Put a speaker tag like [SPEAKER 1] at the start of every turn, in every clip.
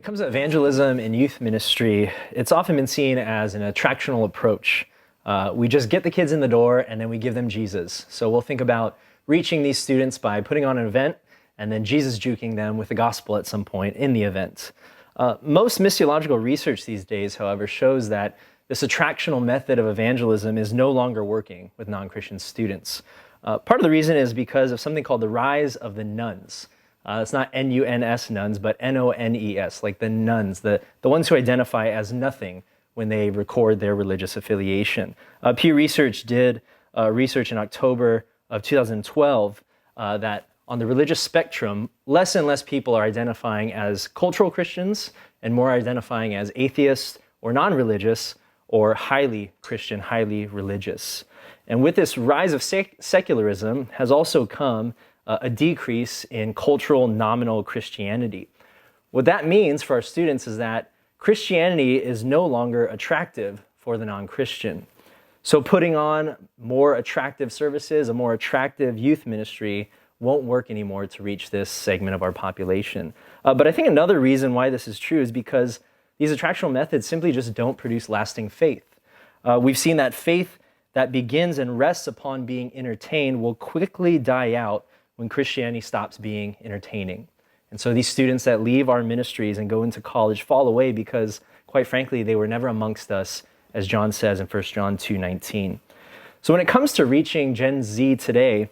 [SPEAKER 1] comes to evangelism and youth ministry, it's often been seen as an attractional approach. We just get the kids in the door and then we give them Jesus. So we'll think about reaching these students by putting on an event and then Jesus juking them with the gospel at some point in the event. Most missiological research these days, however, shows that this attractional method of evangelism is no longer working with non-Christian students. Part of the reason is because of something called the rise of the nuns. It's not N-U-N-S nuns, but N-O-N-E-S, like the nuns, the ones who identify as nothing when they record their religious affiliation. Pew Research did research in October of 2012 that on the religious spectrum, less and less people are identifying as cultural Christians and more identifying as atheists or non-religious or highly Christian, highly religious. And with this rise of secularism has also come a decrease in cultural nominal Christianity. What that means for our students is that Christianity is no longer attractive for the non-Christian. So putting on more attractive services, a more attractive youth ministry won't work anymore to reach this segment of our population. But I think another reason why this is true is because these attractional methods simply just don't produce lasting faith. We've seen that faith that begins and rests upon being entertained will quickly die out when Christianity stops being entertaining. And so these students that leave our ministries and go into college fall away because, quite frankly, they were never amongst us, as John says in 1 John 2:19. So when it comes to reaching Gen Z today,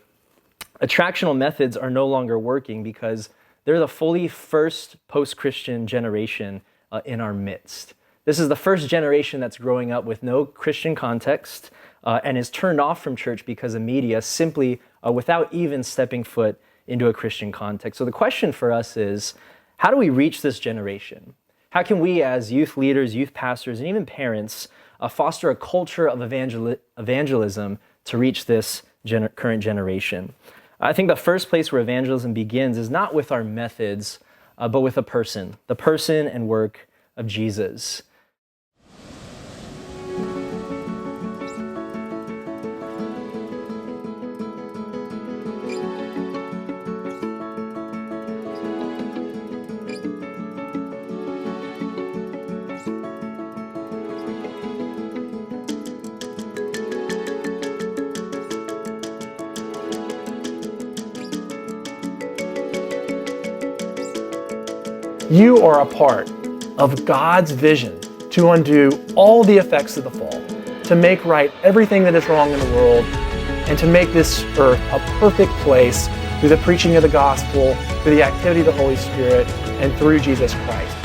[SPEAKER 1] attractional methods are no longer working because they're the fully first post-Christian generation in our midst. This is the first generation that's growing up with no Christian context and is turned off from church because of media simply without even stepping foot into a Christian context. So the question for us is, how do we reach this generation? How can we as youth leaders, youth pastors, and even parents foster a culture of evangelism to reach this current generation? I think the first place where evangelism begins is not with our methods, but with the person and work of Jesus.
[SPEAKER 2] You are a part of God's vision to undo all the effects of the fall, to make right everything that is wrong in the world, and to make this earth a perfect place through the preaching of the gospel, through the activity of the Holy Spirit, and through Jesus Christ.